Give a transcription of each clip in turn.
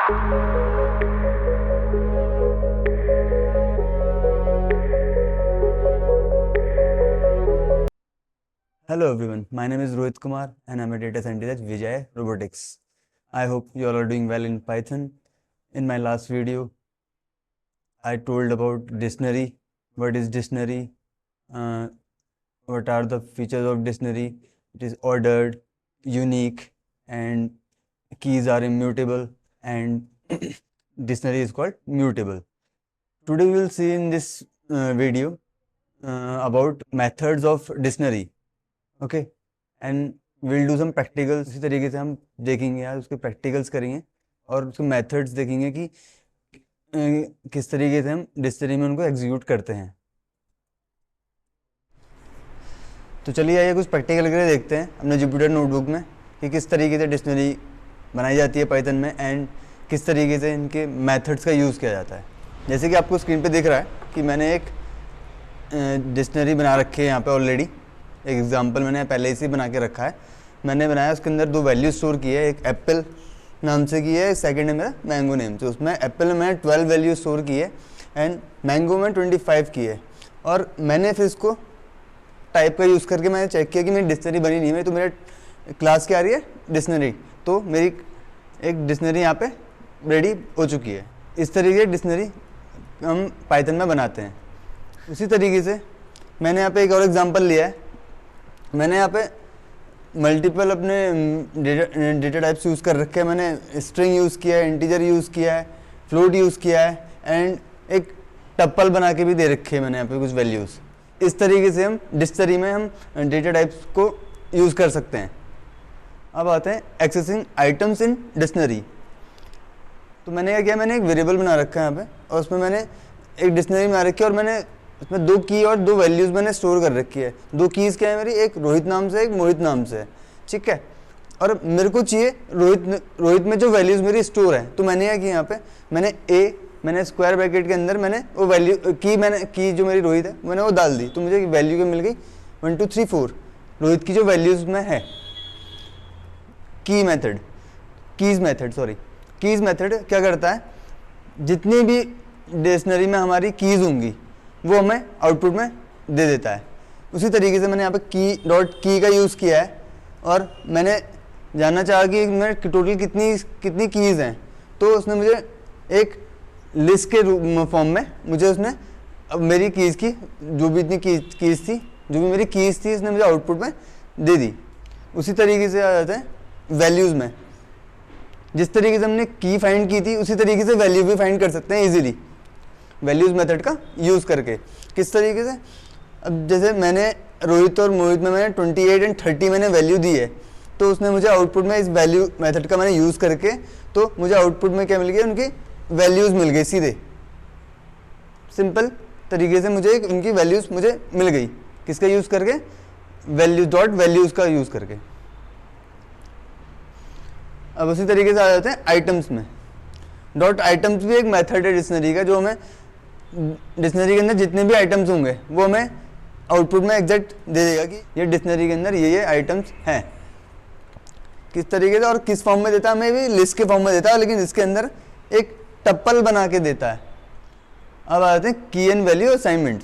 Hello everyone, my name is Rohit Kumar and I'm a data scientist at Vijay Robotics. I hope you all are doing well in Python. In my last video, I told about dictionary, what is dictionary, what are the features of dictionary. It is ordered, unique, and keys are immutable, and dictionary is called mutable. Today we will see in this video about methods of dictionary. Okay and will do some practicals. इसी तरीके से हम देखेंगे यार, उसके practicals करेंगे और उसके मेथड्स देखेंगे कि किस तरीके से हम डिक्शनरी में उनको एग्जीक्यूट करते हैं. तो चलिए आइए कुछ प्रैक्टिकल करके देखते हैं अपने जुपिटर नोटबुक में कि किस तरीके से डिक्शनरी बनाई जाती है पाइथन में एंड किस तरीके से इनके मेथड्स का यूज़ किया जाता है. जैसे कि आपको स्क्रीन पे दिख रहा है कि मैंने एक डिक्शनरी बना रखी है यहाँ पे ऑलरेडी. एक एग्जांपल मैंने पहले से बना के रखा है. मैंने बनाया, उसके अंदर दो वैल्यू स्टोर की है. एक एप्पल नाम से की है, सेकंड है मेरा मैंगो नेम. तो उसमें एप्पल में मैंने 12 वैल्यू स्टोर की है एंड मैंगो में 25 की है. और मैंने फिर इसको टाइप का यूज़ करके मैंने चेक किया कि मेरी डिक्शनरी बनी नहीं है. तो मेरे क्लास क्या आ रही है, डिक्शनरी. तो मेरी एक डिक्शनरी यहाँ पे रेडी हो चुकी है. इस तरीके की डिक्शनरी हम पाइथन में बनाते हैं. उसी तरीके से मैंने यहाँ पे एक और एग्जांपल लिया है. मैंने यहाँ पे मल्टीपल अपने डेटा टाइप्स यूज़ कर रखे हैं. मैंने स्ट्रिंग यूज़ किया है, इंटीजर यूज़ किया है, फ्लोट यूज़ किया है एंड एक टप्पल बना के भी दे रखे हैं मैंने यहाँ पे कुछ वैल्यूज़. इस तरीके से हम डिक्शनरी में हम डेटा टाइप्स को यूज़ कर सकते हैं. अब आते हैं एक्सेसिंग आइटम्स इन डिक्शनरी. तो मैंने क्या किया, मैंने एक वेरिएबल बना रखा है यहाँ पे और उसमें मैंने एक डिक्शनरी बना रखी है और मैंने उसमें दो की और दो वैल्यूज़ मैंने स्टोर कर रखी है. दो कीज़ क्या है मेरी, एक रोहित नाम से, एक मोहित नाम से है. ठीक है. और मेरे को चाहिए रोहित में जो वैल्यूज़ मेरी स्टोर है. तो मैंने क्या किया, यहाँ पे मैंने स्क्वायर ब्रैकेट के अंदर मैंने वो वैल्यू की जो मेरी रोहित है मैंने वो डाल दी. तो मुझे वैल्यू क्या मिल गई, 1 2 3 4 रोहित की जो वैल्यूज़ में है. कीज़ मेथड क्या करता है, जितनी भी डिक्शनरी में हमारी कीज़ होंगी वो हमें आउटपुट में दे देता है. उसी तरीके से मैंने यहाँ पे की का यूज़ किया है और मैंने जानना चाहा कि मेरे टोटल कितनी कीज़ हैं. तो उसने मुझे एक लिस्ट के फॉर्म में मुझे उसने अब मेरी कीज़ की जो भी इतनी कीज़ थी, जो भी मेरी कीज़ थी, उसने मुझे आउटपुट में दे दी. उसी तरीके से आ जाते हैं वैल्यूज़ में. जिस तरीके से हमने की फाइंड की थी उसी तरीके से वैल्यू भी फाइंड कर सकते हैं इजीली वैल्यूज़ मेथड का यूज़ करके. किस तरीके से, अब जैसे मैंने रोहित और मोहित में मैंने 28 एंड 30 मैंने वैल्यू दी है. तो उसने मुझे आउटपुट में इस वैल्यू मेथड का मैंने यूज़ करके तो मुझे आउटपुट में क्या मिल गया, उनकी वैल्यूज़ मिल गई. सीधे सिंपल तरीके से मुझे उनकी वैल्यूज़ मुझे मिल गई. किसका यूज़ करके, वैल्यूज़ का यूज़ करके. अब उसी तरीके से आ जाते हैं आइटम्स में. आइटम्स भी एक मेथड है डिक्शनरी का, जो हमें डिक्शनरी के अंदर जितने भी आइटम्स होंगे वो हमें आउटपुट में एग्जैक्ट दे देगा कि ये डिक्शनरी के अंदर ये आइटम्स हैं. किस तरीके से और किस फॉर्म में देता है, हमें भी लिस्ट के फॉर्म में देता है, लेकिन इसके अंदर एक टप्पल बना के देता है. अब आ जाते हैं की एंड वैल्यू असाइनमेंट.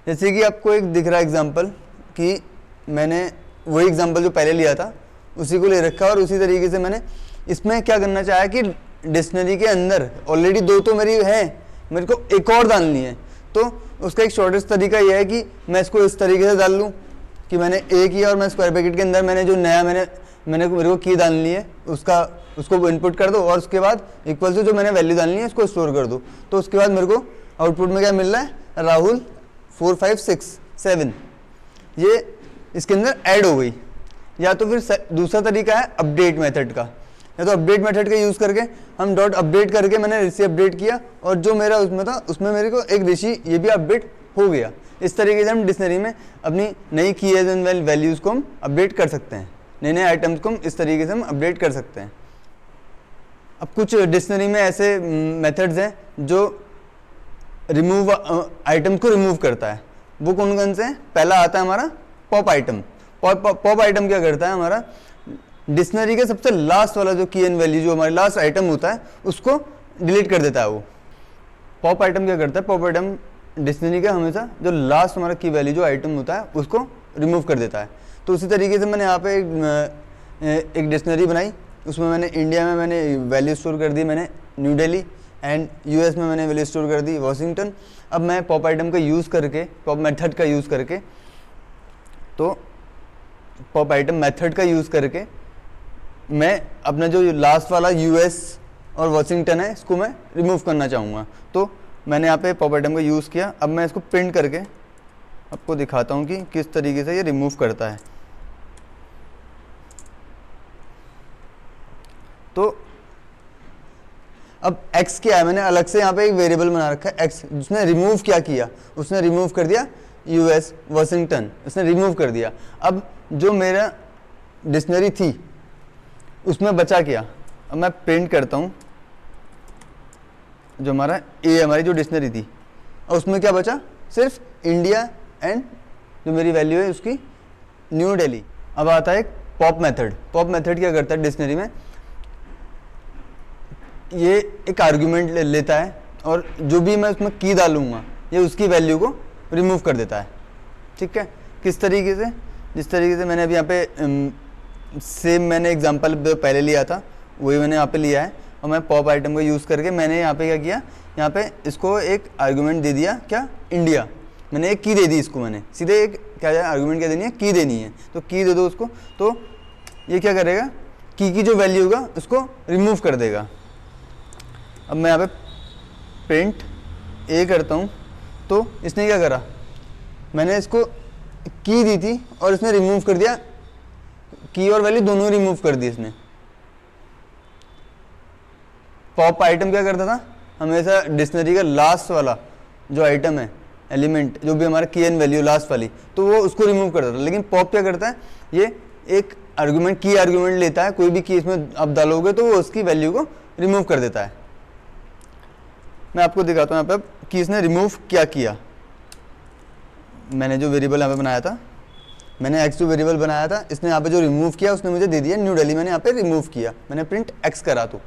जैसे कि आपको एक दिख रहा है एग्जाम्पल कि मैंने वही एग्जाम्पल जो पहले लिया था उसी को ले रखा और उसी तरीके से मैंने इसमें क्या करना चाहा कि डिक्शनरी के अंदर ऑलरेडी दो तो मेरी है, मेरे को एक और डालनी है. तो उसका एक शॉर्टेस्ट तरीका यह है कि मैं इसको इस तरीके से डाल लूँ कि मैंने ए किया और मैं स्क्वायर ब्रैकेट के अंदर मैंने जो नया मेरे को की डालनी है उसको इनपुट कर दो और उसके बाद इक्वल से जो मैंने वैल्यू डालनी है उसको स्टोर कर दो. तो उसके बाद मेरे को आउटपुट में क्या मिल रहा है, राहुल 4 5 6 7 ये इसके अंदर ऐड हो गई. या तो फिर दूसरा तरीका है अपडेट मेथड का. या तो अपडेट मेथड का यूज़ करके हम डॉट अपडेट करके मैंने ऋषि अपडेट किया और जो मेरा उसमें था उसमें मेरे को एक ऋषि ये भी अपडेट हो गया. इस तरीके से हम डिक्शनरी में अपनी नई कीज एंड वैल्यूज़ को हम अपडेट कर सकते हैं. नए आइटम्स को हम इस तरीके से हम अपडेट कर सकते हैं. अब कुछ डिक्शनरी में ऐसे मेथड्स हैं जो रिमूव आइटम्स को रिमूव करता है. वो कौन कौन से हैं? पहला आता है हमारा पॉप आइटम. पॉप आइटम क्या करता है, हमारा डिक्शनरी के सबसे लास्ट वाला जो की एन वैल्यू जो हमारे लास्ट आइटम होता है उसको डिलीट कर देता है वो। पॉप आइटम क्या करता है, पॉप आइटम डिक्शनरी का हमेशा जो लास्ट हमारा की वैल्यू जो आइटम होता है उसको रिमूव कर देता है। तो उसी तरीके से मैंने यहाँ पे एक डिक्शनरी बनाई, उसमें मैंने इंडिया में मैंने वैल्यू स्टोर कर दी, मैंने न्यू दिल्ली, एंड यूएस में मैंने वैल्यू स्टोर कर दी वॉशिंगटन। अब मैं पॉप आइटम का यूज़ करके, पॉप मेथड का यूज़ करके, तो पॉप आइटम मेथड का यूज़ करके मैं अपना जो लास्ट वाला यूएस और वॉशिंगटन है इसको मैं रिमूव करना चाहूँगा। तो मैंने यहाँ पे पॉप आइटम का यूज़ किया। अब मैं इसको प्रिंट करके आपको दिखाता हूँ कि किस तरीके से ये रिमूव करता है। तो अब x क्या है, मैंने अलग से यहाँ पे एक वेरिएबल बना रखा है x, जिसने रिमूव क्या किया, उसने रिमूव कर दिया यूएस वॉशिंगटन, उसने रिमूव कर दिया। अब जो मेरा डिक्शनरी थी उसमें बचा क्या, अब मैं प्रिंट करता हूँ जो हमारा ए हमारी जो डिक्शनरी थी, और उसमें क्या बचा, सिर्फ इंडिया एंड जो मेरी वैल्यू है उसकी न्यू दिल्ली। अब आता है पॉप मेथड। पॉप मेथड क्या करता है डिक्शनरी में, ये एक आर्गुमेंट लेता है और जो भी मैं उसमें की डालूंगा ये उसकी वैल्यू को रिमूव कर देता है। ठीक है, किस तरीके से, जिस तरीके से मैंने अभी यहाँ पे सेम मैंने एग्जांपल पहले लिया था वही मैंने यहाँ पे लिया है, और मैं पॉप आइटम को यूज़ करके मैंने यहाँ पे क्या किया, यहाँ पे इसको एक आर्गुमेंट दे दिया, क्या, इंडिया। मैंने एक की दे दी इसको, मैंने सीधे एक क्या है आर्गुमेंट क्या देनी है, की देनी है, तो की दे दो उसको। तो ये क्या करेगा, की जो वैल्यू होगा उसको रिमूव कर देगा। अब मैं यहाँ पे प्रिंट ए करता हूँ, तो इसने क्या करा, मैंने इसको की दी थी और इसने रिमूव कर दिया, की और वैल्यू दोनों रिमूव कर दी इसने। पॉप आइटम क्या करता था, हमेशा डिक्शनरी का लास्ट वाला जो आइटम है, एलिमेंट जो भी हमारा की एन वैल्यू लास्ट वाली, तो वो उसको रिमूव करता था। लेकिन पॉप क्या करता है, ये एक आर्गुमेंट की आर्गुमेंट लेता है, कोई भी की इसमें आप डालोगे तो वो उसकी वैल्यू को रिमूव कर देता है। मैं आपको दिखाता हूँ यहाँ पे कि इसने रिमूव क्या किया। मैंने जो वेरिएबल यहाँ पे बनाया था, मैंने x जो वेरिएबल बनाया था, इसने यहाँ पे जो रिमूव किया उसने मुझे दे दिया न्यू दिल्ली। मैंने यहाँ पे रिमूव किया, मैंने प्रिंट x करा। तो